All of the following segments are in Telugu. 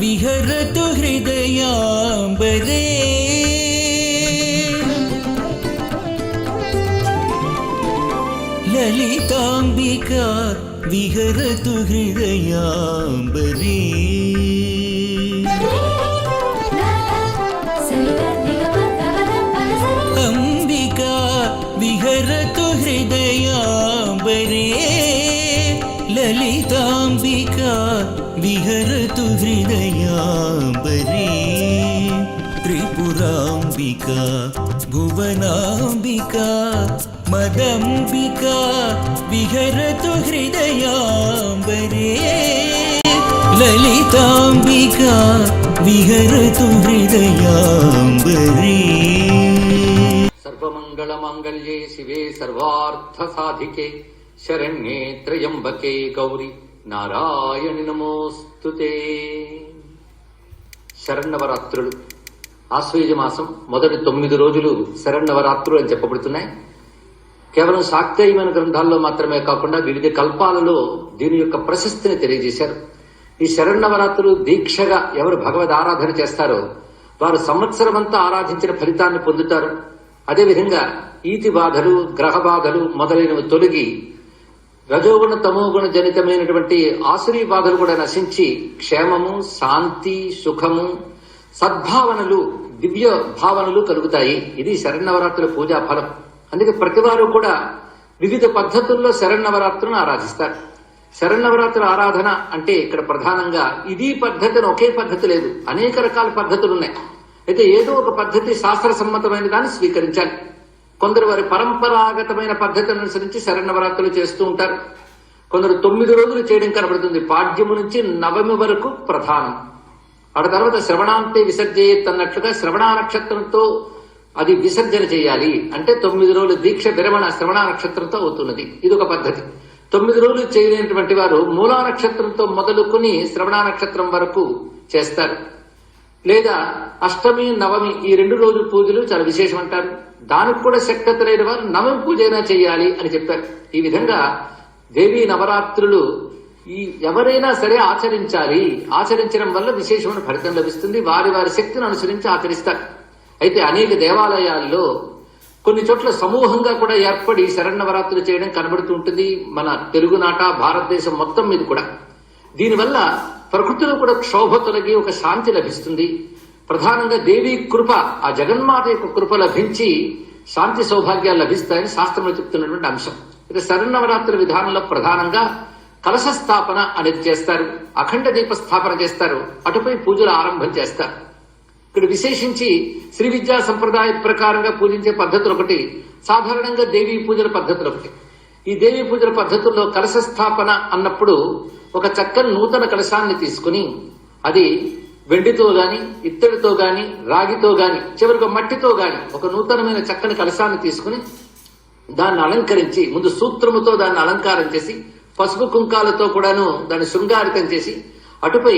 విహరతు హృదయాంబరే లలితాంబికా విహరతు హృదయాంబరే అంబికా విహరతు హృదయాంబరే లలితాంబికా విహరతు హృదయాంబరే త్రిపురాంబికా భువనాంబికా మదంబికా విహరతు హృదయాంబరే లలితాంబికా విహరతు హృదయాంబరే. సర్వమంగళమాంగళ్యే శివే సర్వార్థసాధికే శరణ్యే త్రయంబకే గౌరి నారాయణి నమోస్తుతే. శరన్నవరాత్రులు ఆశ్వయుజ మాసం మొదటి 9 రోజులు శరన్నవరాత్రులు అని చెప్పబడుతున్నాయి. కేవలం శాక్తేయమైన గ్రంథాల్లో మాత్రమే కాకుండా వివిధ కల్పాలలో దీని యొక్క ప్రశస్తిని తెలియజేశారు. ఈ శరన్నవరాత్రులు దీక్షగా ఎవరు భగవద్ ఆరాధన చేస్తారో వారు సంవత్సరం అంతా ఆరాధించిన ఫలితాన్ని పొందుతారు. అదేవిధంగా ఈతి బాధలు, గ్రహ బాధలు మొదలైనవి తొలగి రజోగుణ తమోగుణ జనితమైనటువంటి ఆసురీ బాధలు కూడా నశించి క్షేమము, శాంతి, సుఖము, సద్భావనలు, దివ్య భావనలు కలుగుతాయి. ఇది శరన్నవరాత్రుల పూజా ఫలం. అందుకే ప్రతివారు కూడా వివిధ పద్ధతుల్లో శరన్నవరాత్రులను ఆరాధిస్తారు. శరన్నవరాత్రుల ఆరాధన అంటే ఇక్కడ ప్రధానంగా ఇది పద్ధతిని ఒకే పద్ధతి లేదు, అనేక రకాల పద్ధతులు ఉన్నాయి. అయితే ఏదో ఒక పద్ధతి శాస్త్ర సమ్మతమైన దాన్ని స్వీకరించాలి. కొందరు వారి పరంపరాగతమైన పద్ధతిని అనుసరించి శరన్నవరాత్రులు చేస్తూ ఉంటారు. కొందరు 9 రోజులు చేయడం కనబడుతుంది. పాడ్యము నుంచి నవమి వరకు ప్రధానం. ఆ తర్వాత శ్రవణాంతే విసర్జయేత్ అన్నట్లుగా శ్రవణ నక్షత్రంతో అది విసర్జన చేయాలి. అంటే 9 రోజులు దీక్ష విరమణ శ్రవణ నక్షత్రంతో అవుతున్నది. ఇది ఒక పద్ధతి. 9 రోజులు చేయలేనటువంటి వారు మూలా నక్షత్రంతో మొదలుకొని శ్రవణ నక్షత్రం వరకు చేస్తారు. లేదా అష్టమి, నవమి ఈ 2 రోజుల పూజలు చాలా విశేషం అంటారు. దానికి కూడా శక్తి లేని వారు నవమి పూజ అయినా చేయాలి అని చెప్పారు. ఈ విధంగా దేవీ నవరాత్రులు ఎవరైనా సరే ఆచరించాలి. ఆచరించడం వల్ల విశేషమైన ఫలితం లభిస్తుంది. వారి వారి శక్తిని అనుసరించి ఆచరిస్తారు. అయితే అనేక దేవాలయాల్లో కొన్ని చోట్ల సమూహంగా కూడా ఏర్పడి శరన్నవరాత్రులు చేయడం కనబడుతూ ఉంటుంది. మన తెలుగునాట, భారతదేశం మొత్తం మీద కూడా దీనివల్ల ప్రకృతిలో కూడా క్షోభ తొలగి ఒక శాంతి లభిస్తుంది. ప్రధానంగా దేవీ కృప, ఆ జగన్మాత యొక్క కృప లభించి శాంతి సౌభాగ్యాలు లభిస్తాయని శాస్త్రంలో చెప్తున్నటువంటి అంశం. ఇక శరన్నవరాత్రుల విధానంలో ప్రధానంగా కలశ స్థాపన అనేది చేస్తారు, అఖండ దీప స్థాపన చేస్తారు, అటుపై పూజలు ఆరంభం చేస్తారు. ఇక్కడ విశేషించి శ్రీ విద్యా సంప్రదాయ ప్రకారంగా పూజించే పద్ధతులు ఒకటి, సాధారణంగా దేవీ పూజల పద్ధతులు ఒకటి. ఈ దేవీ పూజల పద్ధతుల్లో కలశ స్థాపన అన్నప్పుడు ఒక చక్కని నూతన కలశాన్ని తీసుకుని అది వెండితో గాని, ఇత్తడితో గాని, రాగితో గాని, చివరికి మట్టితో గాని ఒక నూతనమైన చక్కని కలశాన్ని తీసుకుని దాన్ని అలంకరించి ముందు సూత్రముతో దాన్ని అలంకారం చేసి పసుపు కుంకాలతో కూడాను దాన్ని శృంగారితం చేసి అటుపై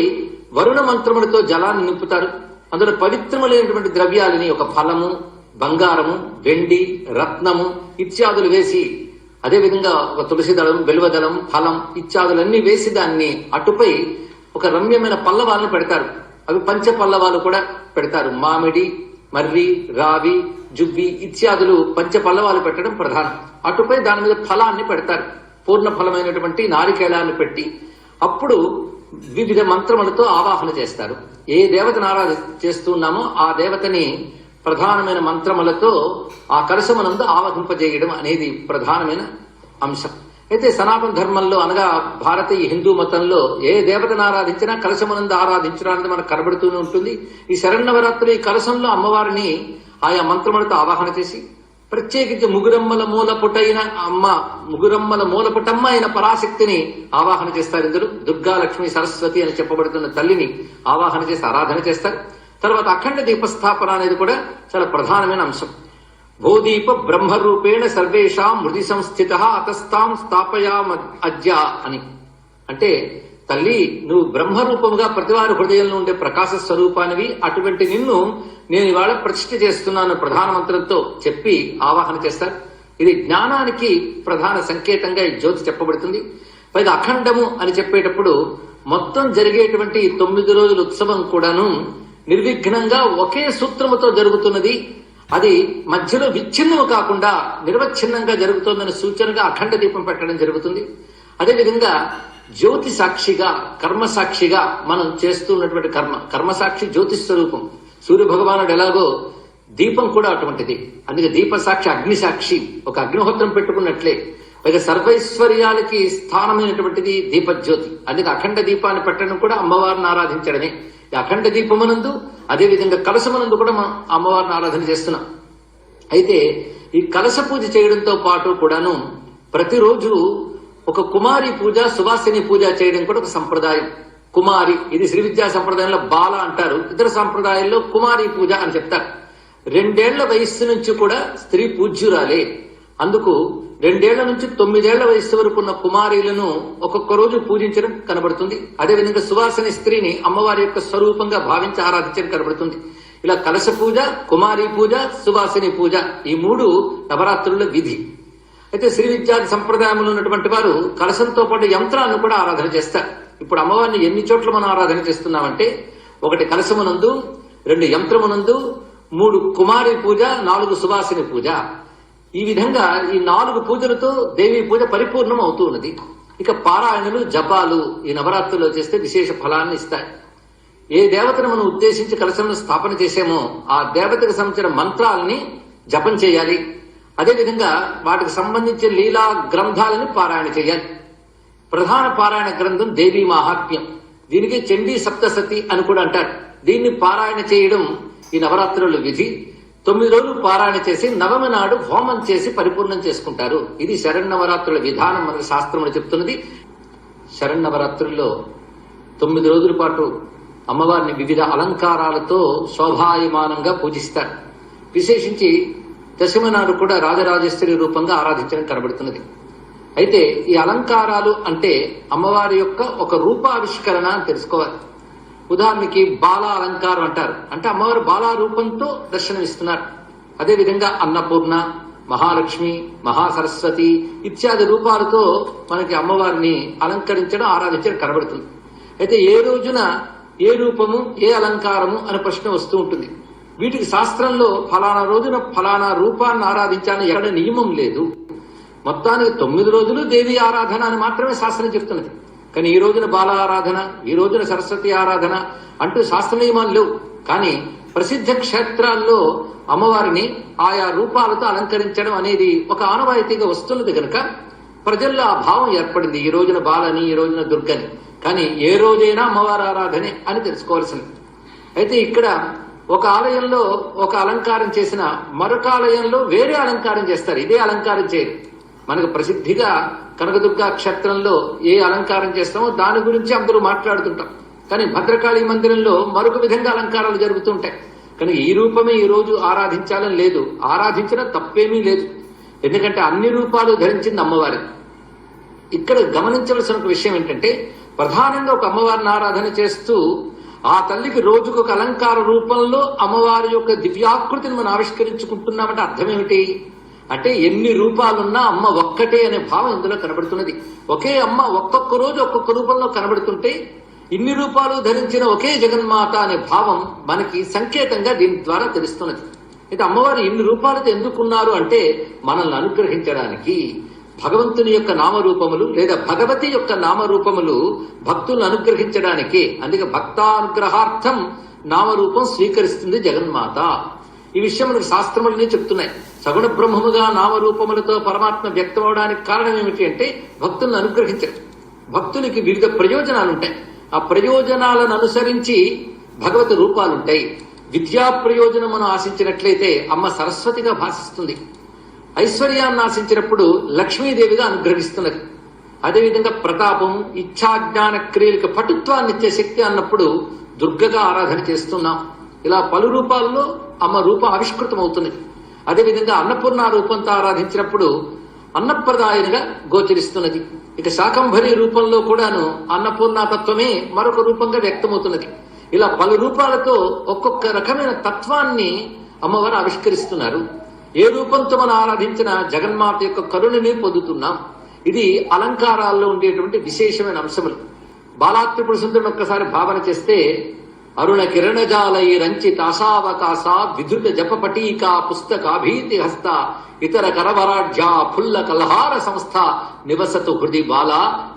వరుణ మంత్రములతో జలాన్ని నింపుతారు. అందులో పవిత్రములైనటువంటి ద్రవ్యాలని ఒక ఫలము, బంగారము, వెండి, రత్నము ఇత్యాదులు వేసి, అదేవిధంగా ఒక తులసి దళం, బెల్వదళం, ఫలం ఇత్యాదులన్నీ వేసి దాన్ని అటుపై ఒక రమ్యమైన పల్లవాలను పెడతారు. అవి పంచ పల్లవాలు కూడా పెడతారు. మామిడి, మర్రి, రావి, జువ్వి ఇత్యాదులు పంచ పల్లవాలు పెట్టడం ప్రధానం. అటుపై దాని మీద ఫలాన్ని పెడతారు. పూర్ణ ఫలమైనటువంటి నారికేళాన్ని పెట్టి అప్పుడు వివిధ మంత్రములతో ఆవాహన చేస్తారు. ఏ దేవతను చేస్తున్నామో ఆ దేవతని ప్రధానమైన మంత్రములతో ఆ కలశమునందు ఆవహింపజేయడం అనేది ప్రధానమైన అంశం. అయితే సనాతన ధర్మంలో అనగా భారతీయ హిందూ మతంలో ఏ దేవతను ఆరాధించినా కలశమునందు ఆరాధించడం అనేది మనకు కనబడుతూనే ఉంటుంది. ఈ శరన్నవరాత్రి ఈ కలశంలో అమ్మవారిని ఆయా మంత్రములతో ఆవాహన చేసి ప్రత్యేకించి ముగురమ్మల మూలపుటమ్మ అయిన పరాశక్తిని ఆవాహన చేస్తారు. ఇందులో దుర్గా, లక్ష్మి, సరస్వతి అని చెప్పబడుతున్న తల్లిని ఆవాహన చేసి ఆరాధన చేస్తారు. తర్వాత అఖండ దీపస్థాపన అనేది కూడా చాలా ప్రధానమైన అంశం. భూదీప బ్రహ్మరూపేణ సర్వేషాం హృది సంస్థిత అతస్తాం స్థాపయామ అద్య అని. అంటే తల్లి, నువ్వు బ్రహ్మరూపముగా ప్రతివారి హృదయంలో ఉండే ప్రకాశ స్వరూపానివి, అటువంటి నిన్ను నేను ఇవాళ ప్రతిష్ఠ చేస్తున్నాను ప్రధానమంత్రంతో చెప్పి ఆవాహన చేస్తారు. ఇది జ్ఞానానికి ప్రధాన సంకేతంగా ఈ జ్యోతి చెప్పబడుతుంది. పైగా అఖండము అని చెప్పేటప్పుడు మొత్తం జరిగేటువంటి ఈ 9 రోజుల ఉత్సవం కూడాను నిర్విఘ్నంగా ఒకే సూత్రముతో జరుగుతున్నది. అది మధ్యలో విచ్ఛిన్నము కాకుండా నిర్వచ్ఛిన్నంగా జరుగుతోందని సూచనగా అఖండ దీపం పెట్టడం జరుగుతుంది. అదేవిధంగా జ్యోతి సాక్షిగా, కర్మ సాక్షిగా మనం చేస్తున్నటువంటి కర్మసాక్షి జ్యోతి స్వరూపం. సూర్య భగవానుడు ఎలాగో దీపం కూడా అటువంటిది. అందుకే దీప సాక్షి, అగ్ని సాక్షి. ఒక అగ్నిహోత్రం పెట్టుకున్నట్లే పైగా సర్వైశ్వర్యాలకి స్థానమైనటువంటిది దీపజ్యోతి. అందుకే అఖండ దీపాన్ని పెట్టడం కూడా అమ్మవారిని ఆరాధించడమే. ఈ అఖండ దీపమునందు అదేవిధంగా కలశమునందు కూడా మనం అమ్మవారిని ఆరాధన చేస్తున్నాం. అయితే ఈ కలశ పూజ చేయడంతో పాటు కూడాను ప్రతిరోజు ఒక కుమారి పూజ, సువాసిని పూజ చేయడం కూడా ఒక సంప్రదాయం. కుమారి, ఇది శ్రీ విద్యా సంప్రదాయంలో బాల అంటారు, ఇతర సంప్రదాయాల్లో కుమారి పూజ అని చెప్తారు. 2 ఏళ్ల వయస్సు నుంచి కూడా స్త్రీ పూజ్యురాలే. అందుకు 2 ఏళ్ల నుంచి 9 ఏళ్ల వయస్సు వరకు ఉన్న కుమారీలను ఒక్కొక్క రోజు పూజించడం కనబడుతుంది. అదేవిధంగా సువాసిని స్త్రీని అమ్మవారి యొక్క స్వరూపంగా భావించి ఆరాధించడం కనబడుతుంది. ఇలా కలశ పూజ, కుమారి పూజ, సువాసిని పూజ, ఈ 3 నవరాత్రుల విధి. అయితే శ్రీ విద్యాది సంప్రదాయంలో ఉన్నటువంటి వారు కలశంతో పాటు యంత్రాలను కూడా ఆరాధన చేస్తారు. ఇప్పుడు అమ్మవారిని ఎన్ని చోట్ల మనం ఆరాధన చేస్తున్నామంటే 1 కలశమునందు, 2 యంత్రమునందు, 3 కుమారి పూజ, 4 సువాసిని పూజ. ఈ విధంగా ఈ 4 పూజలతో దేవీ పూజ పరిపూర్ణం అవుతూ ఉన్నది. ఇక పారాయణలు, జపాలు ఈ నవరాత్రుల్లో చేస్తే విశేష ఫలాన్ని ఇస్తాయి. ఏ దేవతను మనం ఉద్దేశించి కలశంలో స్థాపన చేసామో ఆ దేవతకు సంబంధించిన మంత్రాలని జపం చేయాలి. అదేవిధంగా వాటికి సంబంధించిన లీలా గ్రంథాలను పారాయణ చేయాలి. ప్రధాన పారాయణ గ్రంథం దేవీ మహాత్మ్యం. దీనికి చండీ సప్తసతి అని కూడా అంటారు. దీన్ని పారాయణ చేయడం ఈ నవరాత్రుల విధి. 9 రోజులు పారాయణ చేసి 9వ నాడు హోమం చేసి పరిపూర్ణం చేసుకుంటారు. ఇది శరన్నవరాత్రుల విధానం మనకు శాస్త్రములు చెప్తున్నది. శరన్నవరాత్రుల్లో 9 రోజుల పాటు అమ్మవారిని వివిధ అలంకారాలతో శోభాయమానంగా పూజిస్తారు. విశేషించి దశమి నాడు కూడా రాజరాజేశ్వరి రూపంగా ఆరాధించడం కనబడుతున్నది. అయితే ఈ అలంకారాలు అంటే అమ్మవారి యొక్క ఒక రూపావిష్కరణ అని తెలుసుకోవాలి. ఉదాహరణకి బాలా అలంకారం అంటారు, అంటే అమ్మవారు బాలా రూపంతో దర్శనమిస్తున్నారు. అదేవిధంగా అన్నపూర్ణ, మహాలక్ష్మి, మహాసరస్వతి ఇత్యాది రూపాలతో మనకి అమ్మవారిని అలంకరించడం, ఆరాధించడం కనబడుతుంది. అయితే ఏ రోజున ఏ రూపము, ఏ అలంకారము అనే ప్రశ్న వస్తూ ఉంటుంది. వీటికి శాస్త్రంలో ఫలానా రోజున ఫలానా రూపాన్ని ఆరాధించాలని ఎక్కడ నియమం లేదు. మొత్తానికి 9 రోజులు దేవి ఆరాధన అని మాత్రమే శాస్త్రం చెప్తున్నది. కానీ ఈ రోజున బాల ఆరాధన, ఈ రోజున సరస్వతి ఆరాధన అంటూ శాస్త్ర నియమాలు లేవు. కానీ ప్రసిద్ధ క్షేత్రాల్లో అమ్మవారిని ఆయా రూపాలతో అలంకరించడం అనేది ఒక ఆనవాయితీగా వస్తున్నది కనుక ప్రజల్లో ఆ భావం ఏర్పడింది. ఈ రోజున బాలని, ఈ రోజున దుర్గని. కానీ ఏ రోజైనా అమ్మవారి ఆరాధనే అని తెలుసుకోవాల్సింది. అయితే ఇక్కడ ఒక ఆలయంలో ఒక అలంకారం చేసిన మరొక ఆలయంలో వేరే అలంకారం చేస్తారు. ఇదే అలంకారం చేయరు. మనకు ప్రసిద్ధిగా కనకదుర్గా క్షేత్రంలో ఏ అలంకారం చేస్తామో దాని గురించి అందరూ మాట్లాడుతుంటాం. కానీ భద్రకాళి మందిరంలో మరొక విధంగా అలంకారాలు జరుగుతుంటాయి. కానీ ఈ రూపమే ఈ రోజు ఆరాధించాలని లేదు. ఆరాధించిన తప్పేమీ లేదు. ఎందుకంటే అన్ని రూపాలు ధరించింది అమ్మవారి. ఇక్కడ గమనించవలసిన ఒక విషయం ఏంటంటే ప్రధానంగా ఒక అమ్మవారిని ఆరాధన చేస్తూ ఆ తల్లికి రోజుకు ఒక అలంకార రూపంలో అమ్మవారి యొక్క దివ్యాకృతిని మనం ఆవిష్కరించుకుంటున్నామంటే అర్థం ఏమిటి అంటే ఎన్ని రూపాలున్నా అమ్మ ఒక్కటే అనే భావం ఇందులో కనబడుతున్నది. ఒకే అమ్మ ఒక్కొక్క రోజు ఒక్కొక్క రూపంలో కనబడుతుంటే ఇన్ని రూపాలు ధరించిన ఒకే జగన్మాత అనే భావం మనకి సంకేతంగా దీని ద్వారా తెలుస్తున్నది. అయితే అమ్మవారు ఇన్ని రూపాలతో ఎందుకున్నారు అంటే మనల్ని అనుగ్రహించడానికి. భగవంతుని యొక్క నామరూపములు లేదా భగవతి యొక్క నామరూపములు భక్తులను అనుగ్రహించడానికి. అందుకే భక్తానుగ్రహార్థం నామరూపం స్వీకరిస్తుంది జగన్మాత. ఈ విషయం మనకు శాస్త్రములనే చెప్తున్నాయి. సగుణ బ్రహ్మముగా నామరూపములతో పరమాత్మ వ్యక్తం అవడానికి కారణం ఏమిటి అంటే భక్తులను అనుగ్రహించడం. భక్తులకి వివిధ ప్రయోజనాలుంటాయి. ఆ ప్రయోజనాలను అనుసరించి భగవతి రూపాలుంటాయి. విద్యా ప్రయోజనం మనం ఆశించినట్లయితే అమ్మ సరస్వతిగా భాషిస్తుంది. ఐశ్వర్యాన్ని ఆశించినప్పుడు లక్ష్మీదేవిగా అనుగ్రహిస్తున్నది. అదేవిధంగా ప్రతాపం, ఇచ్ఛాజ్ఞాన క్రియలకు పటుత్వాన్ని ఇచ్చే శక్తి అన్నప్పుడు దుర్గగా ఆరాధన చేస్తున్నాం. ఇలా పలు రూపాల్లో అమ్మ రూపం ఆవిష్కృతం అవుతున్నది. అదేవిధంగా అన్నపూర్ణ రూపంతో ఆరాధించినప్పుడు అన్నప్రదాయనిగా గోచరిస్తున్నది. ఇక శాకంభరి రూపంలో కూడాను అన్నపూర్ణతత్వమే మరొక రూపంగా వ్యక్తమవుతున్నది. ఇలా పలు రూపాలతో ఒక్కొక్క రకమైన తత్వాన్ని అమ్మవారు ఆవిష్కరిస్తున్నారు. ఏ రూపంతో మనం ఆరాధించిన జగన్మాత యొక్క కరుణని పొందుతున్నాం. ఇది అలంకారాల్లో ఉండేటువంటి విశేషమైన అంశములు. బాలాత్రిపుర సుందరుని ఒక్కసారి భావన చేస్తే అరుణ కిరణజాలై రంచిత ఆశావకాశ విధృత జపపటీకా పుస్తకాభీతి హస్త ఇతర కరవరాఢ్య ఫుల్ల కల్హార సంస్థ నివసతు హృది బాల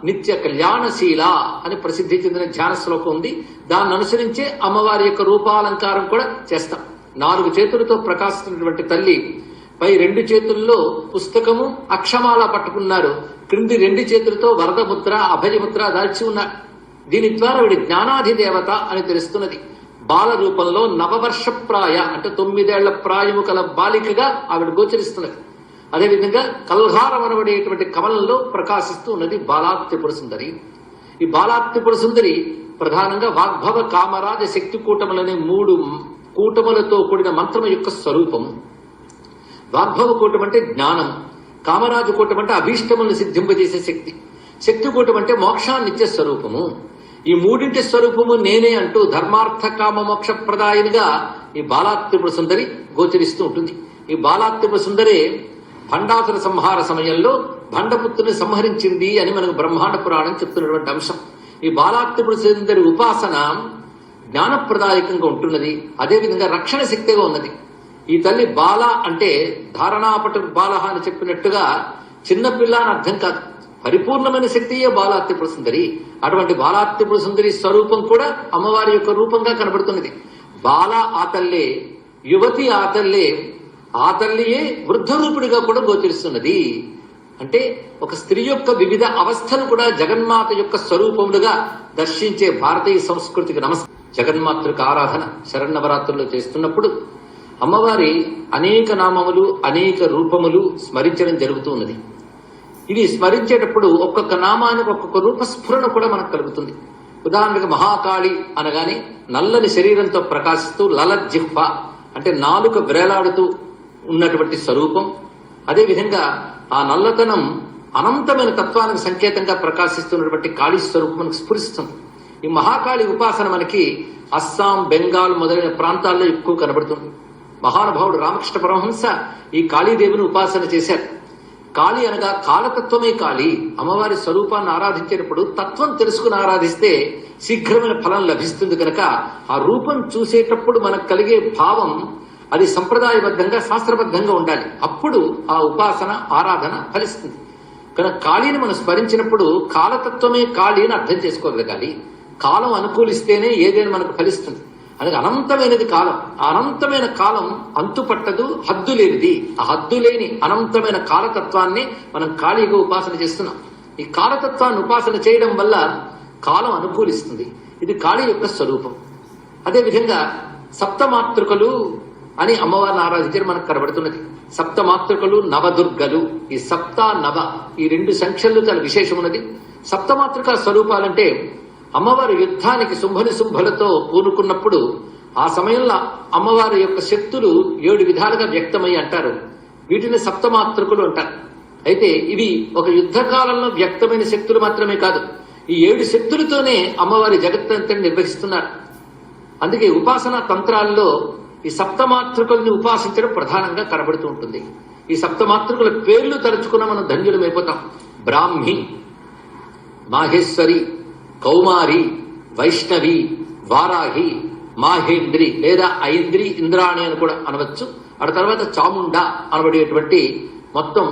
నిత్య కళ్యాణశీల అని ప్రసిద్ధి చెందిన ధ్యాన శ్లోకం ఉంది. దాన్ని అనుసరించే అమ్మవారి యొక్క రూపాలంకారం కూడా చేస్తాం. 4 చేతులతో ప్రకాశిస్తున్నటువంటి తల్లి పై 2 చేతుల్లో పుస్తకము అక్షమాల పట్టుకున్నారు, క్రింది 2 చేతులతో వరదముద్ర అభయముద్ర దాల్చి ఉన్నారు. దీని ద్వారా వీడి జ్ఞానాధిదేవత అని తెలుస్తున్నది. బాల రూపంలో నవవర్షప్రాయ అంటే 9 ఏళ్ల ప్రాయము కల బాలికగా ఆవిడ గోచరిస్తున్నది. అదేవిధంగా కల్హారం అనబడేటువంటి కమలంలో ప్రకాశిస్తూ ఉన్నది బాలాత్రిపుర సుందరి. ఈ బాలాత్రిపుర సుందరి ప్రధానంగా వాగ్భవ కామరాజ శక్తి కూటములనే 3 కూటములతో కూడిన మంత్రము యొక్క స్వరూపము. వాగ్భవ కూటం అంటే జ్ఞానం, కామరాజు కూటం అంటే అభీష్టములను సిద్ధింపజేసే శక్తి, శక్తి కూటం అంటే మోక్షాన్నిచ్చే స్వరూపము. ఈ 3 స్వరూపము నేనే అంటూ ధర్మార్థ కామ మోక్ష ప్రదాయనిగా ఈ బాలాత్రిపుర సుందరి గోచరిస్తూ ఉంటుంది. ఈ బాలాత్రిపుర సుందరే భండాసుర సంహార సమయంలో భండపుత్రుని సంహరించింది అని మనకు బ్రహ్మాండ పురాణం చెప్తున్నటువంటి అంశం. ఈ బాలాత్రిపుర సుందరి ఉపాసన జ్ఞానప్రదాయకంగా ఉంటున్నది, అదేవిధంగా రక్షణ శక్తిగా ఉన్నది. ఈ తల్లి బాల అంటే ధారణాపట బాలహ అని చెప్పినట్టుగా చిన్నపిల్ల అని అర్థం కాదు, పరిపూర్ణమైన శక్తియే బాలాత్రిపుర సుందరి. అటువంటి బాలాత్రిపుర సుందరి స్వరూపం కూడా అమ్మవారి యొక్క రూపంగా కనబడుతున్నది. బాల ఆ తల్లే, యువతి ఆ తల్లే, ఆ తల్లియే వృద్ధ రూపుడిగా కూడా గోచరిస్తున్నది. అంటే ఒక స్త్రీ యొక్క వివిధ అవస్థలు కూడా జగన్మాత యొక్క స్వరూపములుగా దర్శించే భారతీయ సంస్కృతికి నమస్కారం. జగన్మాతృక ఆరాధన శరన్నవరాత్రుల్లో చేస్తున్నప్పుడు అమ్మవారి అనేక నామములు అనేక రూపములు స్మరించడం జరుగుతూ ఉన్నది. ఇది స్మరించేటప్పుడు ఒక్కొక్క నామానికి ఒక్కొక్క రూపస్ఫురణ కూడా మనకు కలుగుతుంది. ఉదాహరణకు మహాకాళి అనగానే నల్లని శరీరంతో ప్రకాశిస్తూ లలజ్జిహ్వ అంటే నాలుక వ్రేలాడుతూ ఉన్నటువంటి స్వరూపం. అదేవిధంగా ఆ నల్లతనం అనంతమైన తత్వానికి సంకేతంగా ప్రకాశిస్తున్నటువంటి కాళీ స్వరూపం మనకు స్ఫురిస్తుంది. ఈ మహాకాళి ఉపాసన మనకి అస్సాం, బెంగాల్ మొదలైన ప్రాంతాల్లో ఎక్కువ కనబడుతుంది. మహానుభావుడు రామకృష్ణ పరమహంస ఈ కాళీదేవిని ఉపాసన చేశారు. కాళి అనగా కాలతత్వమే కాళి. అమ్మవారి స్వరూపాన్ని ఆరాధించేటప్పుడు తత్వం తెలుసుకుని ఆరాధిస్తే శీఘ్రమైన ఫలం లభిస్తుంది కనుక ఆ రూపం చూసేటప్పుడు మనకు కలిగే భావం అది సంప్రదాయబద్ధంగా శాస్త్రబద్ధంగా ఉండాలి. అప్పుడు ఆ ఉపాసన ఆరాధన ఫలిస్తుంది. కనుక కాళీని మనం స్మరించినప్పుడు కాలతత్వమే కాళీ అని అర్థం చేసుకోగలగాలి. కాలం అనుకూలిస్తేనే ఏదైనా మనకు ఫలిస్తుంది. అనగా అనంతమైనది కాలం. ఆ అనంతమైన కాలం అంతుపట్టదు, హద్దు లేనిది. ఆ హద్దు లేని అనంతమైన కాలతత్వాన్ని మనం కాళీగా ఉపాసన చేస్తున్నాం. ఈ కాలతత్వాన్ని ఉపాసన చేయడం వల్ల కాలం అనుకూలిస్తుంది. ఇది కాళీ యొక్క స్వరూపం. అదేవిధంగా సప్తమాతృకలు అని అమ్మవారిని ఆరాధించడం మనకు కనబడుతున్నది. సప్తమాతృకలు, నవదుర్గలు. ఈ సప్త నవ ఈ 2 సంఖ్యలు చాలా విశేషమున్నది. సప్తమాతృక స్వరూపాలంటే అమ్మవారి యుద్ధానికి శుంభలతో పూనుకున్నప్పుడు ఆ సమయంలో అమ్మవారి యొక్క శక్తులు 7 విధాలుగా వ్యక్తమై అంటారు. వీటిని సప్తమాతృకులు అంటారు. అయితే ఇవి ఒక యుద్ధ కాలంలో వ్యక్తమైన శక్తులు మాత్రమే కాదు, ఈ 7 శక్తులతోనే అమ్మవారి జగత్తంతని నిర్వహిస్తున్నారు. అందుకే ఉపాసనా తంత్రాల్లో ఈ సప్తమాతృకుల్ని ఉపాసించడం ప్రధానంగా కనబడుతూ ఉంటుంది. ఈ సప్తమాతృకుల పేర్లు తలుచుకున్న మనం ధన్యులమైపోతాం. బ్రాహ్మి, మాహేశ్వరి, కౌమారి, వైష్ణవి, వారాహి, మాహేంద్రి లేదా ఐంద్రి, ఇంద్రాణి అని కూడా అనవచ్చు. ఆ తర్వాత చాముండ అనబడేటువంటి మొత్తం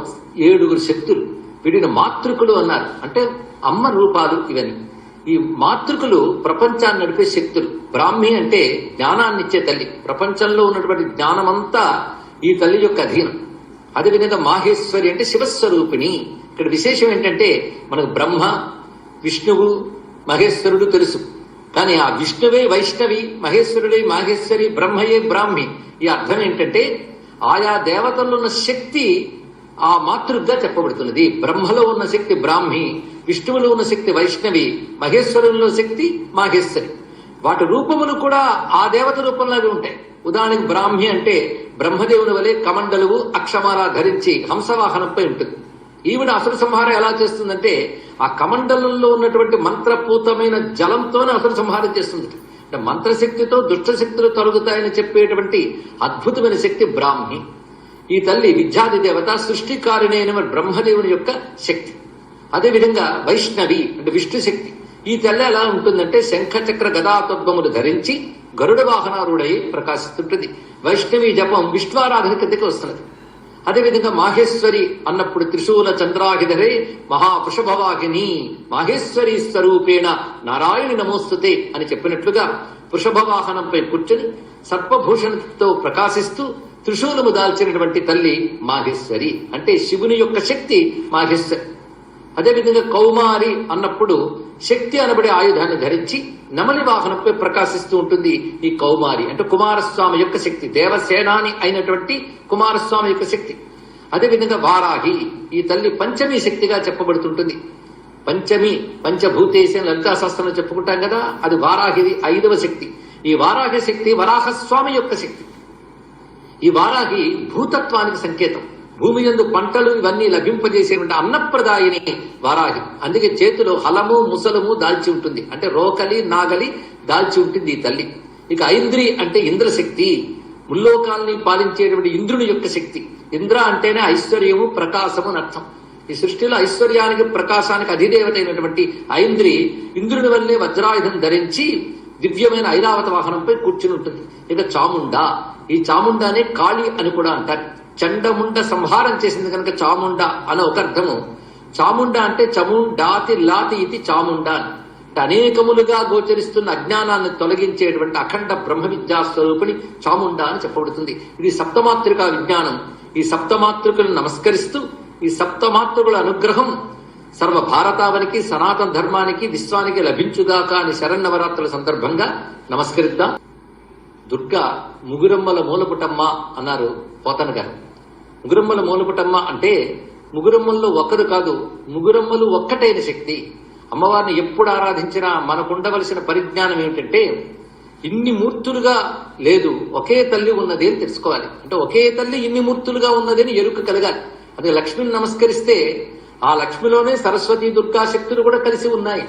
7 శక్తులు. వీటిని మాతృకులు అన్నారు. అంటే అమ్మ రూపాలు ఇవన్నీ. ఈ మాతృకులు ప్రపంచాన్ని నడిపే శక్తులు. బ్రాహ్మి అంటే జ్ఞానాన్ని ఇచ్చే తల్లి. ప్రపంచంలో ఉన్నటువంటి జ్ఞానమంతా ఈ తల్లి యొక్క అధీనం. అదేవిధంగా మాహేశ్వరి అంటే శివస్వరూపిణి. ఇక్కడ విశేషం ఏంటంటే మనకు బ్రహ్మ, విష్ణువు, మహేశ్వరుడు తెలుసు. కానీ ఆ విష్ణువే వైష్ణవి, మహేశ్వరుడే మాహేశ్వరి, బ్రహ్మయే బ్రాహ్మి. ఈ అర్థం ఏంటంటే ఆయా దేవతల్లో ఉన్న శక్తి ఆ మాతృగా చెప్పబడుతున్నది. బ్రహ్మలో ఉన్న శక్తి బ్రాహ్మి, విష్ణువులో ఉన్న శక్తి వైష్ణవి, మహేశ్వరులో శక్తి మాహేశ్వరి. వాటి రూపములు కూడా ఆ దేవత రూపంలాగే ఉంటాయి. ఉదాహరణకు బ్రాహ్మి అంటే బ్రహ్మదేవుని వలె కమండలువు అక్షమాల ధరించి హంసవాహనంపై ఉంటుంది. ఈవిడ అసుర సంహారం ఎలా చేస్తుందంటే ఆ కమండలంలో ఉన్నటువంటి మంత్రపూతమైన జలంతోనే అసుర సంహారం చేస్తుంది. అంటే మంత్రశక్తితో దుష్టశక్తులు తొలగుతాయని చెప్పేటువంటి అద్భుతమైన శక్తి బ్రాహ్మి. ఈ తల్లి విద్యాది దేవత, సృష్టికారిణి అయిన బ్రహ్మదేవుని యొక్క శక్తి. అదేవిధంగా వైష్ణవి అంటే విష్ణు శక్తి. ఈ తల్లి ఎలా ఉంటుందంటే శంఖచక్ర గదాతద్వములు ధరించి గరుడ వాహనారుడై ప్రకాశిస్తుంటుంది. వైష్ణవి జపం విష్ణువారాధన కిందకి వస్తున్నది. అదేవిధంగా మాహేశ్వరి అన్నప్పుడు త్రిశూల చంద్రాహిధరే మహావృషభవాహిని మాహేశ్వరి స్వరూపేణ నారాయణి నమోస్తుతే అని చెప్పినట్లుగా వృషభవాహనంపై కూర్చుని సర్పభూషణతో ప్రకాశిస్తూ త్రిశూలము దాల్చినటువంటి తల్లి మాహేశ్వరి, అంటే శివుని యొక్క శక్తి మాహేశ్వరి. అదేవిధంగా కౌమారి అన్నప్పుడు శక్తి అనబడే ఆయుధాన్ని ధరించి నమలి వాహనంపై ప్రకాశిస్తూ ఉంటుంది ఈ కౌమారి, అంటే కుమారస్వామి యొక్క శక్తి, దేవసేనాని అయినటువంటి కుమారస్వామి యొక్క శక్తి. అదేవిధంగా వారాహి, ఈ తల్లి పంచమీ శక్తిగా చెప్పబడుతుంటుంది. పంచమి పంచభూతేశ లలితా శాస్త్రంలో చెప్పుకుంటాం కదా, అది వారాహిది 5వ శక్తి. ఈ వారాహి శక్తి వరాహస్వామి యొక్క శక్తి. ఈ వారాహి భూతత్వానికి సంకేతం. భూమి యందు పంటలు ఇవన్నీ లభింపజేసేటువంటి అన్నప్రదాయిని వారాహి. అందుకే చేతిలో హలము ముసలము దాల్చి ఉంటుంది, అంటే రోకలి నాగలి దాల్చి ఉంటుంది ఈ తల్లి. ఇక ఐంద్రి అంటే ఇంద్రశక్తి, ముల్లోకాల్ని పాలించేటువంటి ఇంద్రుని యొక్క శక్తి. ఇంద్ర అంటేనే ఐశ్వర్యము ప్రకాశము అని అర్థం. ఈ సృష్టిలో ఐశ్వర్యానికి ప్రకాశానికి అధిదేవత అయినటువంటి ఐంద్రి ఇంద్రుని వల్లే వజ్రాయుధం ధరించి దివ్యమైన ఐరావత వాహనంపై కూర్చుని ఉంటుంది. ఇక చాముండ, ఈ చాముండానే కాళి అని కూడా అంటారు. చండముండ సంహారం చేసింది కనుక చాముండ అని ఒక అర్థము. చాముండ అంటే చముండాతి లాతి ఇది చాముండ అంటే అనేకములుగా గోచరిస్తున్న అజ్ఞానాన్ని తొలగించేటువంటి అఖండ బ్రహ్మ విద్యా స్వరూపిణి చాముండ అని చెప్పబడుతుంది. ఇది సప్తమాతృక విజ్ఞానం. ఈ సప్తమాతృకులను నమస్కరిస్తూ ఈ సప్తమాతృకుల అనుగ్రహం సర్వ భారతావనికి సనాతన ధర్మానికి విశ్వానికి లభించుగాక అని శరన్నవరాత్రుల సందర్భంగా నమస్కరిద్దాం. దుర్గా ముగురమ్మల మూలపుటమ్మ అన్నారు పోతన గారు. ముగురమ్మల మూలపుటమ్మ అంటే ముగురమ్మల్లో ఒక్కరు కాదు, ముగురమ్మలు ఒక్కటైన శక్తి. అమ్మవారిని ఎప్పుడు ఆరాధించినా మనకుండవలసిన పరిజ్ఞానం ఏమిటంటే ఇన్ని మూర్తులుగా లేదు, ఒకే తల్లి ఉన్నది అని తెలుసుకోవాలి. అంటే ఒకే తల్లి ఇన్ని మూర్తులుగా ఉన్నది అని ఎరుక కలగాలి. అదే లక్ష్మిని నమస్కరిస్తే ఆ లక్ష్మిలోనే సరస్వతి దుర్గా శక్తులు కూడా కలిసి ఉన్నాయి.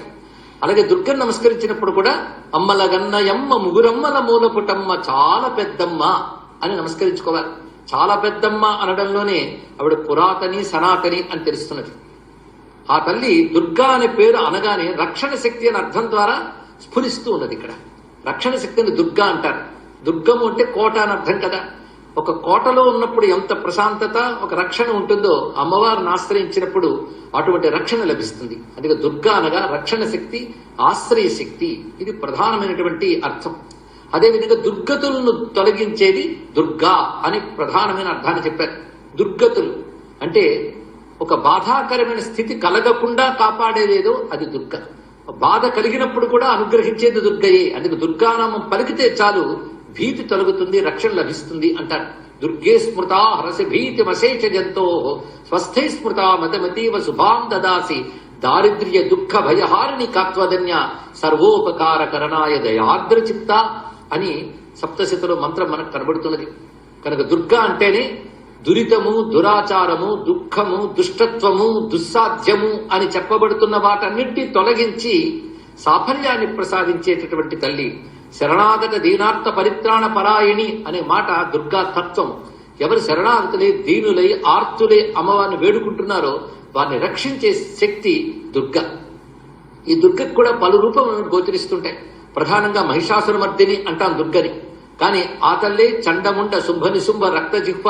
అలాగే దుర్గను నమస్కరించినప్పుడు కూడా అమ్మల గన్నయమ్మ ముగురమ్మల మూలపుటమ్మ చాలా పెద్దమ్మ అని నమస్కరించుకోవాలి. చాలా పెద్దమ్మ అనడంలోనే ఆవిడ పురాతని సనాతని అని తెలుస్తున్నది. ఆ తల్లి దుర్గా అనే పేరు అనగానే రక్షణ శక్తి అనే అర్థం ద్వారా స్ఫురిస్తూ ఉన్నది. ఇక్కడ రక్షణ శక్తిని దుర్గా అంటారు. దుర్గము అంటే కోట అని అర్థం కదా. ఒక కోటలో ఉన్నప్పుడు ఎంత ప్రశాంతత, ఒక రక్షణ ఉంటుందో అమ్మవారిని ఆశ్రయించినప్పుడు అటువంటి రక్షణ లభిస్తుంది. అందుకే దుర్గా అనగా రక్షణ శక్తి, ఆశ్రయ శక్తి, ఇది ప్రధానమైనటువంటి అర్థం. అదేవిధంగా దుర్గతులను తొలగించేది దుర్గా అని ప్రధానమైన అర్థాన్ని చెప్పారు. దుర్గతులు అంటే ఒక బాధాకరమైన స్థితి కలగకుండా కాపాడేదేదో అది దుర్గ. బాధ కలిగినప్పుడు కూడా అనుగ్రహించేది దుర్గయే. అందుకే దుర్గానామం పలికితే చాలు భీతి తొలగుతుంది, రక్షణ లభిస్తుంది అంటారు. దుర్గే స్మృత హరసి భీతి వశేష జంతో స్వస్థై స్మృత మతమతీవ శుభాం దదాసి దారిద్ర్య దుఃఖ భయహారిణి కాత్వధన్య సర్వోపకార కరణాయ దయాద్ర చిత్త అని సప్తశతిలో మంత్రం మనకు కనబడుతున్నది. కనుక దుర్గా అంటేనే దురితము, దురాచారము, దుఃఖము, దుష్టత్వము, దుస్సాధ్యము అని చెప్పబడుతున్న వాటన్నింటినీ తొలగించి సాఫల్యాన్ని ప్రసాదించేటటువంటి తల్లి. శరణాగత దీనార్థ పరిత్రాణ పరాయణి అనే మాట దుర్గా తత్వం. ఎవరు శరణాగతులై దీనులై ఆర్తులై అమ్మవారిని వేడుకుంటున్నారో వారిని రక్షించే శక్తి దుర్గ. ఈ దుర్గకు కూడా పలు రూపములను గోచరిస్తుంటాయి. ప్రధానంగా మహిషాసురమర్దిని అంటాం దుర్గని. కానీ ఆ తల్లే చండముండ శుంభ నిశుంభ రక్త జిహ్వ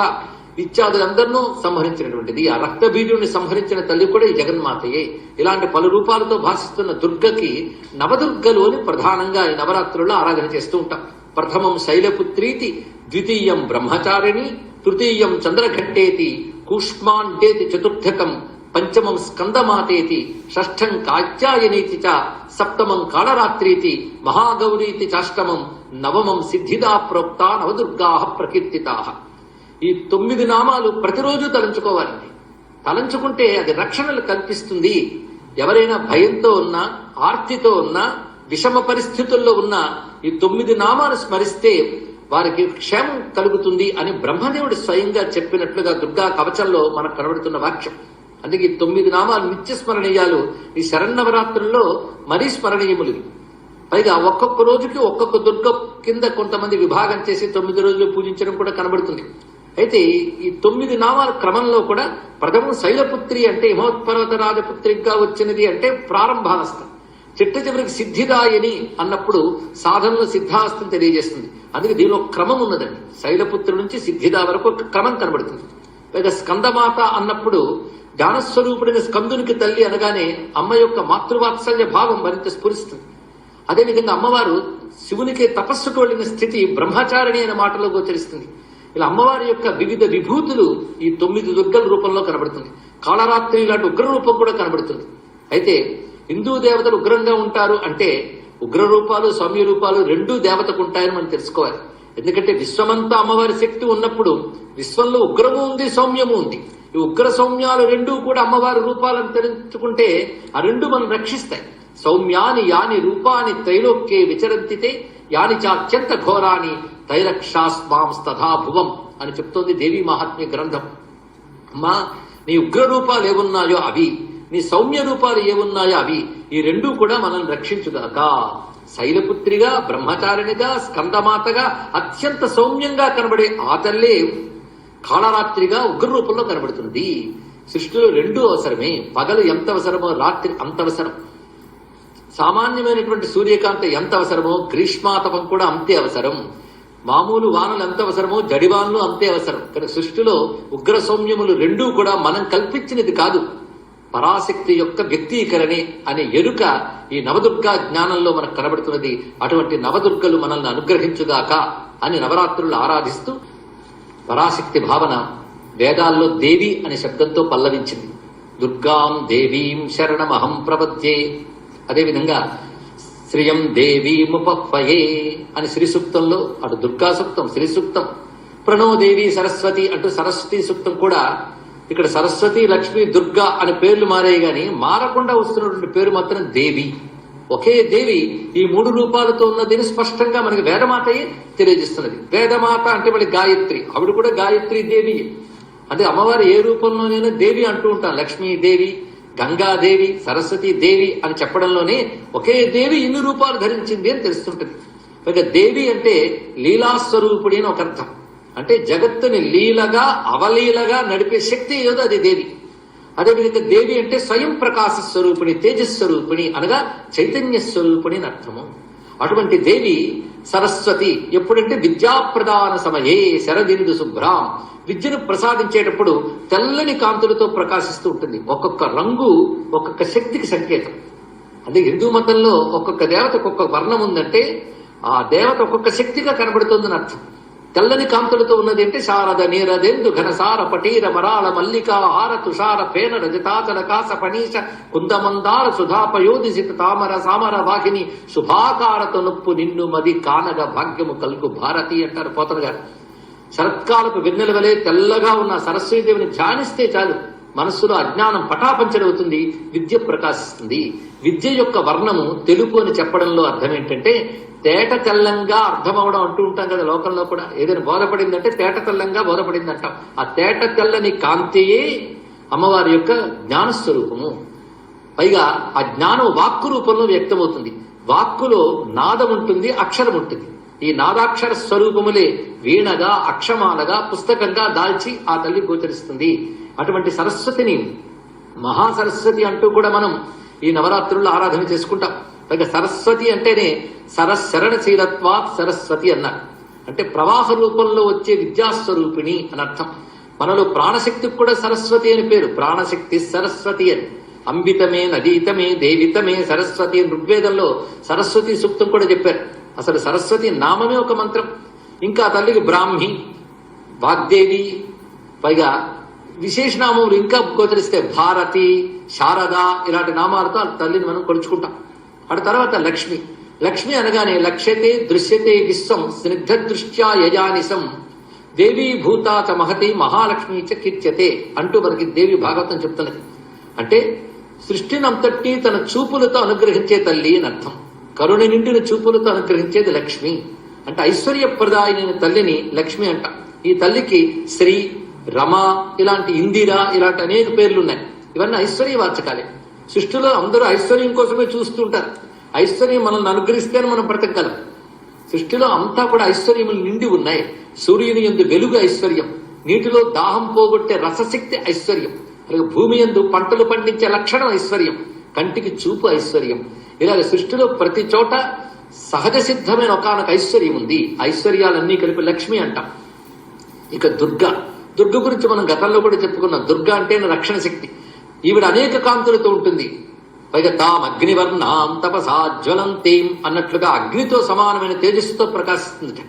ఇత్యాదులందరినూ సంహరించినటువంటిది. ఆ రక్తబీజుని సంహరించిన తల్లి కూడా ఈ జగన్మాతయే. ఇలాంటి పలు రూపాలతో భాషిస్తున్న దుర్గకి నవదుర్గలు అని ప్రధానంగా ఈ నవరాత్రుల్లో ఆరాధన చేస్తూ ఉంటాం. ప్రథమం శైలపుత్రీతి, ద్వితీయం బ్రహ్మచారిణి, తృతీయం చంద్రఘంటేతి, కూష్మాంటేతి చతుర్థకం, పంచమం స్కందమాతేతి, షష్ఠం కాత్యాయనీతి చ, సప్తమం కాళరాత్రీతి, మహాగౌరీతి చాష్టమం, నవమం సిద్ధిదా ప్రోక్త నవదుర్గా ప్రకీర్తితా. ఈ 9 నామాలు ప్రతిరోజు తలంచుకోవాలండి. తలంచుకుంటే అది రక్షణలు కల్పిస్తుంది. ఎవరైనా భయంతో ఉన్నా, ఆర్తితో ఉన్నా, విషమ పరిస్థితుల్లో ఉన్నా ఈ 9 నామాలు స్మరిస్తే వారికి క్షేమం కలుగుతుంది అని బ్రహ్మదేవుడు స్వయంగా చెప్పినట్లుగా దుర్గా కవచంలో మనకు కనబడుతున్న వాక్యం. అందుకే ఈ 9 నామాలు నిత్య స్మరణీయాలు. ఈ శరన్నవరాత్రుల్లో మరీ స్మరణీయములు. పైగా ఒక్కొక్క రోజుకి ఒక్కొక్క దుర్గ కింద కొంతమంది విభాగం చేసి 9 రోజులు పూజించడం కూడా కనబడుతుంది. అయితే ఈ 9 నామాల క్రమంలో కూడా ప్రథమం శైలపుత్రి అంటే హిమోత్పర్వత రాజపుత్రిగా వచ్చినది అంటే ప్రారంభావస్థ. చిట్ట చివరికి సిద్ధిదాయని అన్నప్పుడు సాధనలో సిద్ధాస్తం తెలియజేస్తుంది. అందుకే దీనిలో క్రమం ఉన్నదండి. శైలపుత్రు నుంచి సిద్ధిదా వరకు ఒక క్రమం కనబడుతుంది. పైగా స్కందమాత అన్నప్పుడు జ్ఞానస్వరూపుడైన స్కందునికి తల్లి అనగానే అమ్మ యొక్క మాతృవాత్సల్య భావం మరింత స్ఫురిస్తుంది. అదేవిధంగా అమ్మవారు శివునికి తపస్సుకు వెళ్ళిన స్థితి బ్రహ్మచారిణి అనే మాటలో గోచరిస్తుంది. ఇలా అమ్మవారి యొక్క వివిధ విభూతులు ఈ 9 దుర్గల రూపంలో కనబడుతుంది. కాళరాత్రి లాంటి ఉగ్ర రూపం కూడా కనబడుతుంది. అయితే హిందూ దేవతలు ఉగ్రంగా ఉంటారు అంటే ఉగ్ర రూపాలు సౌమ్య రూపాలు రెండూ దేవతకు ఉంటాయని మనం తెలుసుకోవాలి. ఎందుకంటే విశ్వమంతా అమ్మవారి శక్తి ఉన్నప్పుడు విశ్వంలో ఉగ్రము ఉంది, సౌమ్యము ఉంది. ఈ ఉగ్ర సౌమ్యాలు రెండూ కూడా అమ్మవారి రూపాలను తెలుసుకుంటే ఆ రెండు మనం రక్షిస్తాయి. సౌమ్యాని యాని రూపాని త్రైలోక్యే విచరంతితే యాని చాత్యంత ఘోరాని తైరక్షాస్మాంస్తథా భువం అని చెప్తోంది దేవీ మహాత్మ్య గ్రంథం. అమ్మా, నీ ఉగ్ర రూపాలు ఏమున్నాయో అవి, నీ సౌమ్య రూపాలు ఏమున్నాయో అవి, ఈ రెండూ కూడా మనం రక్షించుగాక. శైలపుత్రిగా, బ్రహ్మచారిణిగా, స్కందమాతగా అత్యంత సౌమ్యంగా కనబడే ఆ తల్లే కాళరాత్రిగా ఉగ్ర రూపంలో కనబడుతుంది. సృష్టిలో రెండూ అవసరమే. పగలు ఎంత అవసరమో రాత్రి అంత అవసరం. సామాన్యమైనటువంటి సూర్యకాంతి ఎంత అవసరమో గ్రీష్మాతపం కూడా అంతే అవసరం. మామూలు వానలు ఎంత అవసరమో జడివానలు అంతే అవసరం. కానీ సృష్టిలో ఉగ్ర సౌమ్యములు రెండూ కూడా మనం కల్పించినది కాదు, పరాశక్తి యొక్క వ్యక్తీకరణే అనే ఎరుక ఈ నవదుర్గా జ్ఞానంలో మనకు కనబడుతున్నది. అటువంటి నవదుర్గలు మనల్ని అనుగ్రహించుగాక అని నవరాత్రులు ఆరాధిస్తూ పరాశక్తి భావన వేదాల్లో దేవి అనే శబ్దంతో పల్లవించింది. దుర్గాం దేవీం శరణమహం ప్రపద్యే. అదేవిధంగా శ్రియం దేవీముపహ్వయే అని శ్రీ సూక్తంలో, అటు దుర్గా సూక్తం, శ్రీ సూక్తం, ప్రణో దేవి సరస్వతి అంటూ సరస్వతి సూక్తం కూడా. ఇక్కడ సరస్వతి, లక్ష్మి, దుర్గా అనే పేర్లు మారాయి గాని మారకుండా వస్తున్నటువంటి పేరు మాత్రం దేవి. ఒకే దేవి ఈ 3 రూపాలతో ఉన్నదని స్పష్టంగా మనకి వేదమాతయే తెలియజేస్తున్నది. వేదమాత అంటే మళ్ళీ గాయత్రి, ఆవిడ కూడా గాయత్రి దేవి. అదే అమ్మవారు ఏ రూపంలోనైనా దేవి అంటూ ఉంటాం. లక్ష్మీదేవి, గంగాదేవి, సరస్వతి దేవి అని చెప్పడంలోనే ఒకే దేవి ఇన్ని రూపాలు ధరించింది అని తెలుస్తుంటుంది. పైగా దేవి అంటే లీలాస్వరూపుడి అని ఒక అర్థం. అంటే జగత్తుని లీలగా అవలీలగా నడిపే శక్తి ఏదో అది దేవి. అదేవిధంగా దేవి అంటే స్వయం ప్రకాశ స్వరూపిణి, తేజస్వరూపిణి అనగా చైతన్య స్వరూపిణి అని అర్థము. అటువంటి దేవి సరస్వతి ఎప్పుడంటే విద్యాప్రదాన సమయే శరదిందు శుభ్రాం, విద్యను ప్రసాదించేటప్పుడు తెల్లని కాంతులతో ప్రకాశిస్తూ ఉంటుంది. ఒక్కొక్క రంగు ఒక్కొక్క శక్తికి సంకేతం. అదే హిందూ మతంలో ఒక్కొక్క దేవతకు ఒక్కొక్క వర్ణం ఉందంటే ఆ దేవత ఒక్కొక్క శక్తిగా కనబడుతుందని అర్థం. తెల్లని కాంతులతో ఉన్నది అంటే శారద నీరదెందు ఘనసార పటీర మరాళ మల్లికా హార తుషార ఫేన రజతాచల కాస పనీష కుందమందార సుధాపయోధిసిత తామర సామర వాహిని శుభాకారత నొప్పు నిన్ను మది కానగ భాగ్యము కలుగు భారతి అంటారు పోతన గారు. శరత్కాలపు వెన్నెల వలె తెల్లగా ఉన్న సరస్వతీదేవిని ధ్యానిస్తే చాలు మనస్సులో అజ్ఞానం పటాపంచలవుతుంది, విద్య ప్రకాశిస్తుంది. విద్య యొక్క వర్ణము తెలుపు అని చెప్పడంలో అర్థం ఏంటంటే తేట తెల్లంగా అర్థమవడం అంటూ ఉంటాం కదా లోకంలో కూడా. ఏదైనా బోధపడిందంటే తేట తెల్లంగా బోధపడింది అంటాం. ఆ తేట తెల్లని కాంతియే అమ్మవారి యొక్క జ్ఞానస్వరూపము. పైగా ఆ జ్ఞానం వాక్కు రూపంలో వ్యక్తమవుతుంది. వాక్కులో నాదం ఉంటుంది, అక్షరం ఉంటుంది. ఈ నాదాక్షర స్వరూపములే వీణగా, అక్షమాలగా, పుస్తకంగా దాల్చి ఆ తల్లి గోచరిస్తుంది. అటువంటి సరస్వతిని మహాసరస్వతి అంటూ కూడా మనం ఈ నవరాత్రుల్లో ఆరాధన చేసుకుంటాం. పైగా సరస్వతి అంటేనే సరశరణశీలత్వాత్ సరస్వతి అన్నారు. అంటే ప్రవాహ రూపంలో వచ్చే విద్యాస్వరూపిణి అని అర్థం. మనలో ప్రాణశక్తికి కూడా సరస్వతి అని పేరు. ప్రాణశక్తి సరస్వతి అని. అంబితమే నదీతమే దేవితమే సరస్వతి అని ఋగ్వేదంలో సరస్వతి సూక్తం కూడా చెప్పారు. అసలు సరస్వతి నామమే ఒక మంత్రం. ఇంకా తల్లికి బ్రాహ్మి, వాగ్దేవి, పైగా విశేషనామములు ఇంకా గోచరిస్తే భారతి, శారద ఇలాంటి నామాలతో ఆ తల్లిని మనం కొలుచుకుంటాం. అటు తర్వాత లక్ష్మి. లక్ష్మి అనగానే లక్ష్యతే దృశ్యతే విశ్వం స్నిగ్ధ దృష్ట్యా యజానిసం దేవీ భూతా చ మహతి మహాలక్ష్మి చ కీర్త్యతే అంటూ మనకి దేవి భాగవతం చెప్తున్నది. అంటే సృష్టిని అంతటి తన చూపులతో అనుగ్రహించే తల్లి అని అర్థం. కరుణ నిండిన చూపులతో అనుగ్రహించేది లక్ష్మి. అంటే ఐశ్వర్యప్రదాయైన తల్లిని లక్ష్మి అంట. ఈ తల్లికి శ్రీ, రమ, ఇలాంటి ఇందిర ఇలాంటి అనేక పేర్లున్నాయి. ఇవన్నీ ఐశ్వర్యవాచకాలే. సృష్టిలో అందరూ ఐశ్వర్యం కోసమే చూస్తుంటారు. ఐశ్వర్యం మనల్ని అనుగ్రహిస్తేనే మనం బ్రతకగలం. సృష్టిలో అంతా కూడా ఐశ్వర్యములు నిండి ఉన్నాయి. సూర్యుని యందు వెలుగు ఐశ్వర్యం, నీటిలో దాహం పోగొట్టే రసశక్తి ఐశ్వర్యం, అలాగే భూమి యందు పంటలు పండించే లక్షణం ఐశ్వర్యం, కంటికి చూపు ఐశ్వర్యం. ఇలాగ సృష్టిలో ప్రతి చోట సహజ సిద్ధమైన ఒకానొక ఐశ్వర్యం ఉంది. ఐశ్వర్యాలన్నీ కలిపి లక్ష్మి అంటాం. ఇక దుర్గ గురించి మనం గతంలో కూడా చెప్పుకున్నాం. దుర్గ అంటే రక్షణ శక్తి. ఈవిడ అనేక కాంతులతో ఉంటుంది. పైగా తాం అగ్నివర్ణాం తపసాజ్వలంతీం అన్నట్లుగా అగ్నితో సమానమైన తేజస్సుతో ప్రకాశిస్తుంది.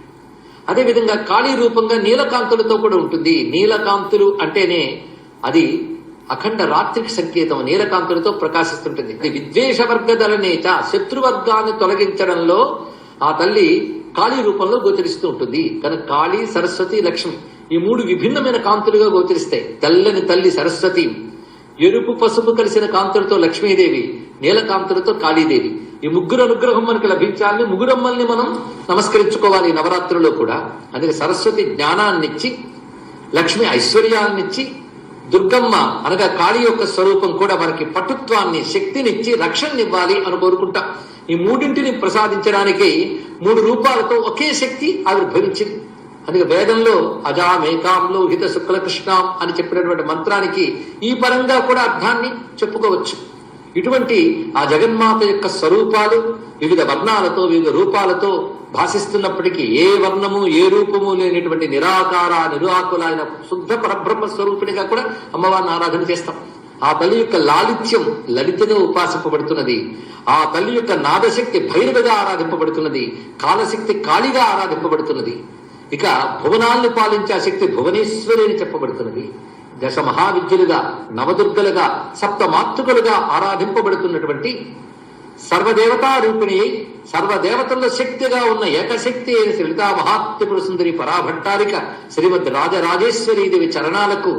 అదేవిధంగా కాళీ రూపంగా నీలకాంతులతో కూడా ఉంటుంది. నీలకాంతులు అంటేనే అది అఖండ రాత్రికి సంకేతం. నీలకాంతులతో ప్రకాశిస్తుంటుంది. అది విద్వేష వర్గదలనేచ, శత్రువర్గాన్ని తొలగించడంలో ఆ తల్లి కాళీ రూపంలో గోచరిస్తూ ఉంటుంది. కనుక కాళీ, సరస్వతి, లక్ష్మి ఈ మూడు విభిన్నమైన కాంతులుగా గోచరిస్తాయి. తెల్లని తల్లి సరస్వతి, ఎరుపు పసుపు కలిసిన కాంతులతో లక్ష్మీదేవి, నీలకాంతులతో కాళీదేవి. ఈ ముగ్గురు అనుగ్రహం మనకు లభించాలని ముగ్గురమ్మల్ని మనం నమస్కరించుకోవాలి నవరాత్రుల్లో కూడా. అందుకే సరస్వతి జ్ఞానాన్నిచ్చి, లక్ష్మి ఐశ్వర్యాన్నిచ్చి, దుర్గమ్మ అనగా కాళీ యొక్క స్వరూపం కూడా మనకి పటుత్వాన్ని, శక్తినిచ్చి రక్షణనివ్వాలి అని కోరుకుంటాం. ఈ మూడింటిని ప్రసాదించడానికి 3 రూపాలతో ఒకే శక్తి ఆవిర్భవించింది. అందుకే వేదంలో అజామేకాం లోహిత శుక్ల కృష్ణాం అని చెప్పినటువంటి మంత్రానికి ఈ పరంగా కూడా అర్థాన్ని చెప్పుకోవచ్చు. ఇటువంటి ఆ జగన్మాత యొక్క స్వరూపాలు వివిధ వర్ణాలతో, వివిధ రూపాలతో భాషిస్తున్నప్పటికీ ఏ వర్ణము ఏ రూపము లేనటువంటి నిరాకార నిరాకుల ఆయన శుద్ధ పరబ్రహ్మ స్వరూపిణిగా కూడా అమ్మవారిని ఆరాధన చేస్తాం. ఆ తల్లి యొక్క లాలిత్యం లలితగా ఉపాసింపబడుతున్నది. ఆ తల్లి యొక్క నాదశక్తి భైరవిగా ఆరాధింపబడుతున్నది. కాలశక్తి కాళిగా ఆరాధింపబడుతున్నది. ఇక భువనాలను పాలించే శక్తి భువనేశ్వరి అని చెప్పబడుతున్నది. దశ మహావిద్యులుగా, నవదుర్గలుగా, సప్తమాతృకలుగా ఆరాధింపబడుతున్నటువంటి సర్వదేవతా రూపిణి, సర్వదేవతల్లో శక్తిగా ఉన్న ఏకశక్తి అయిన శ్రీలతా మహాత్రిపుర సుందరి పరాభట్టారిక శ్రీమద్ రాజరాజేశ్వరీ దేవి చరణాలకు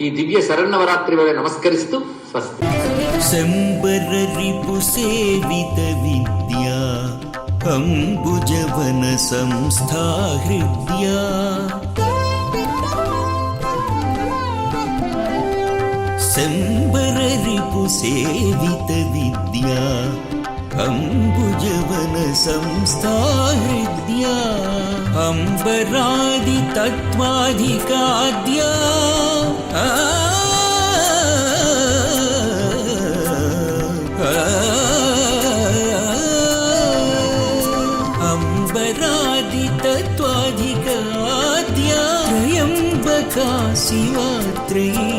ఈ దివ్య శరన్నవరాత్రి వేళ నమస్కరిస్తూ స్వస్తి. శంబర రిపు సేవిత విద్యా అంబుజవన సంస్థా హృద్యా శంబర రిపు సేవిత విద్యా అంబుజవన సంస్థా హృద్యా అంబరాది తత్వాధికాద్యా అంబరాది తత్వాధికాద్యా త్రయంబకా శివా త్రయీ